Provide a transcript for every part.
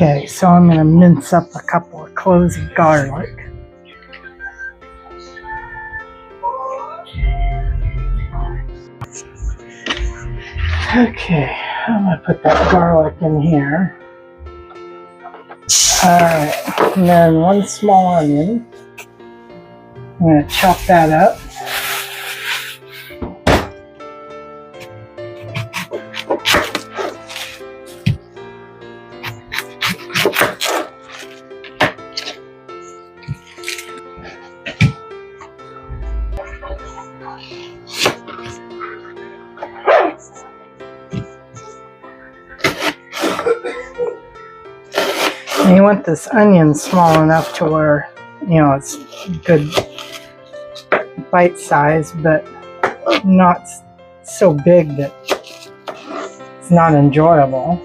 Okay, so I'm going to mince up a couple of cloves of garlic. Okay, I'm going to put that garlic in here. Alright, and then one small onion. I'm going to chop that up. And you want this onion small enough to where, you know, it's good bite size, but not so big that it's not enjoyable.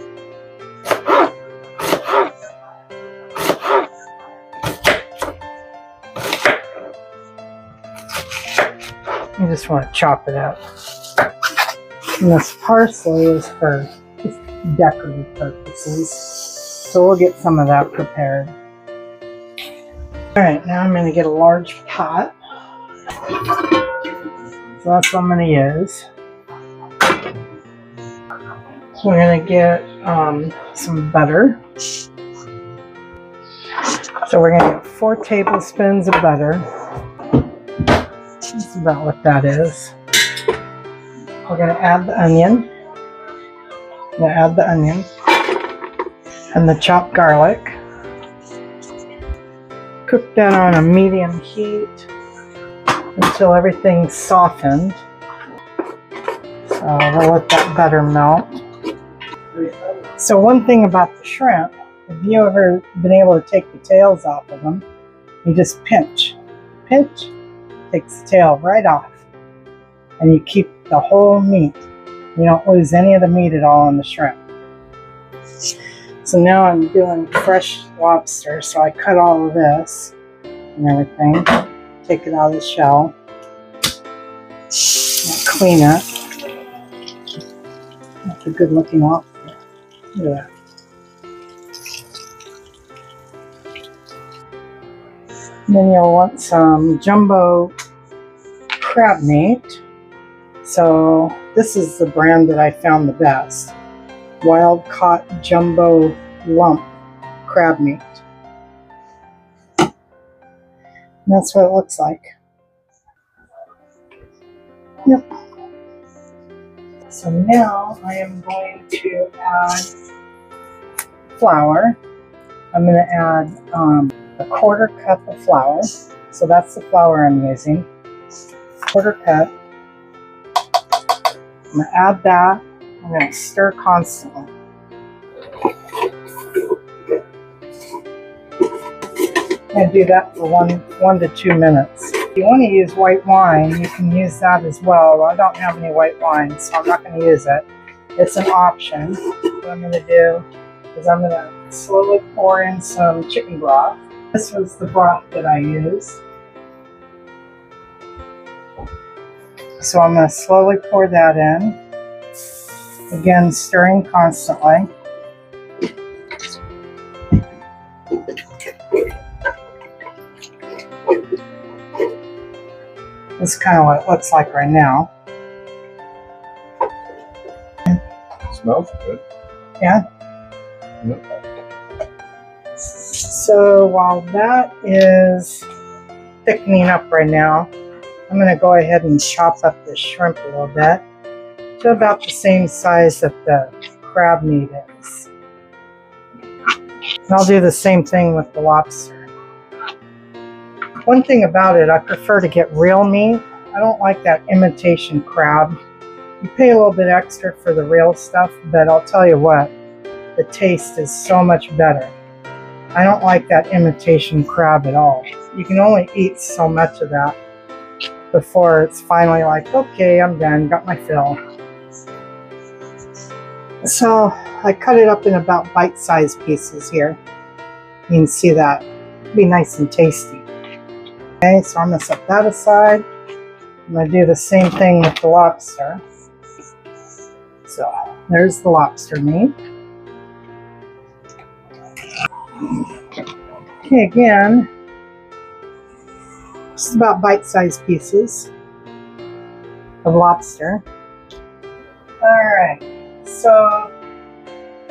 You just want to chop it up. And this parsley is for just decorative purposes. So we'll get some of that prepared. Alright, now I'm going to get a large pot. So that's what I'm going to use. So we're going to get some butter. So we're going to get 4 tablespoons of butter. That's about what that is. We're going to add the onion. I'm going to add the onion. And the chopped garlic. Cook that on a medium heat until everything's softened. So we'll let that butter melt. So one thing about the shrimp, have you ever been able to take the tails off of them? You just pinch. Pinch, takes the tail right off. And you keep the whole meat. You don't lose any of the meat at all on the shrimp. So now I'm doing fresh lobster, so I cut all of this and everything. Take it out of the shell. I'll clean it. That's a good looking lobster. Look at that. And then you'll want some jumbo crab meat. So this is the brand that I found the best. Wild caught jumbo lump crab meat. And that's what it looks like. Yep. So now I am going to add flour. I'm going to add a 1/4 cup of flour. So that's the flour I'm using. 1/4 cup. I'm going to add that. I'm going to stir constantly. And do that for 1 to 2 minutes. If you want to use white wine, you can use that as well. I don't have any white wine, so I'm not going to use it. It's an option. What I'm going to do is I'm going to slowly pour in some chicken broth. This was the broth that I used. So I'm going to slowly pour that in. Again, stirring constantly. This is kind of what it looks like right now. Smells good. Yeah? Yep. So while that is thickening up right now, I'm going to go ahead and chop up the shrimp a little bit to about the same size that the crab meat is. And I'll do the same thing with the lobster. One thing about it, I prefer to get real meat. I don't like that imitation crab. You pay a little bit extra for the real stuff, but I'll tell you what, the taste is so much better. I don't like that imitation crab at all. You can only eat so much of that before it's finally like, okay, I'm done, got my fill. So I cut it up in about bite-sized pieces here. You can see that. It'll be nice and tasty. Okay, so I'm going to set that aside. I'm going to do the same thing with the lobster. So there's the lobster meat. Okay, again, this is about bite-sized pieces of lobster. Alright, so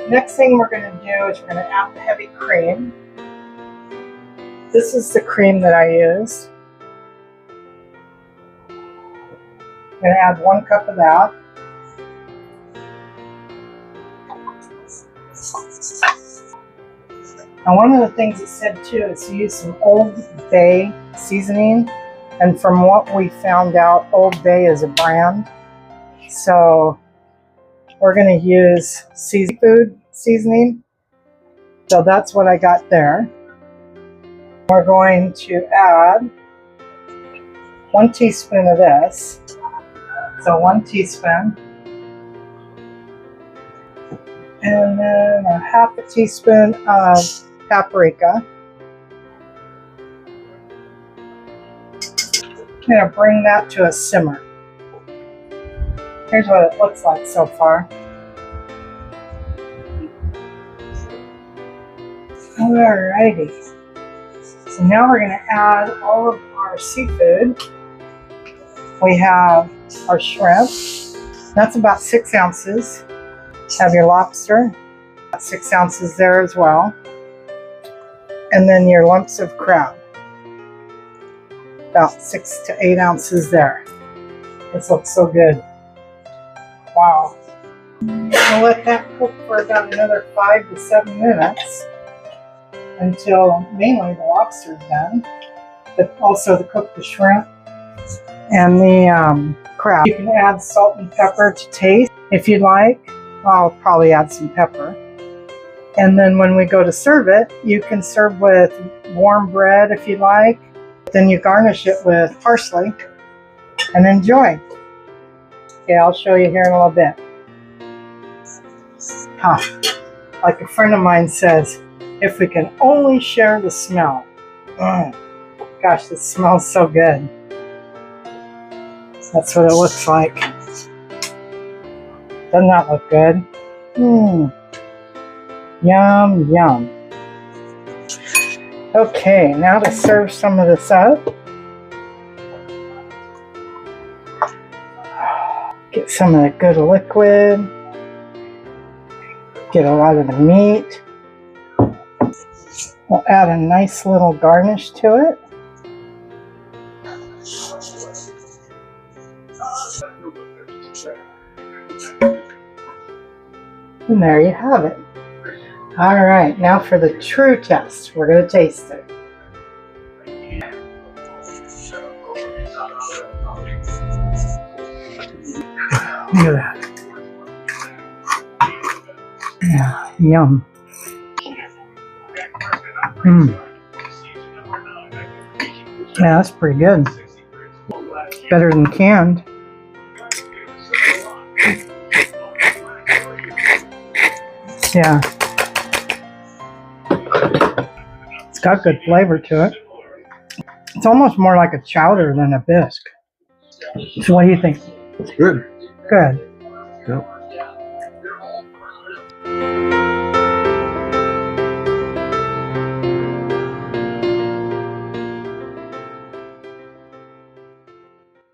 next thing we're going to do is we're going to add the heavy cream. This is the cream that I use. I'm going to add 1 cup of that. Now, one of the things it said too is to use some Old Bay seasoning, and from what we found out, Old Bay is a brand, so we're going to use seafood seasoning, so that's what I got there. We're going to add 1 teaspoon of this, so 1 teaspoon. And then a half a teaspoon of paprika. I'm going to bring that to a simmer. Here's what it looks like so far. Alrighty. So now we're going to add all of our seafood. We have our shrimp. That's about 6 ounces. Have your lobster, about 6 ounces there as well. And then your lumps of crab, about 6 to 8 ounces there. This looks so good. Wow. I'll let that cook for about another 5 to 7 minutes until mainly the lobster's done, but also to cook the shrimp and the crab. You can add salt and pepper to taste if you'd like. I'll probably add some pepper. And then when we go to serve it, you can serve with warm bread if you like. Then you garnish it with parsley and enjoy. Okay, I'll show you here in a little bit. Like a friend of mine says, if we can only share the smell. Gosh, this smells so good. That's what it looks like. Doesn't that look good? Yum, yum. Okay, now to serve some of this up. Get some of the good liquid. Get a lot of the meat. We'll add a nice little garnish to it. And there you have it. All right, now for the true test. We're going to taste it. Look at that. Yeah, yum. Yeah, that's pretty good. Better than canned. Yeah. It's got good flavor to it. It's almost more like a chowder than a bisque. So what do you think? It's good. Good. Yep.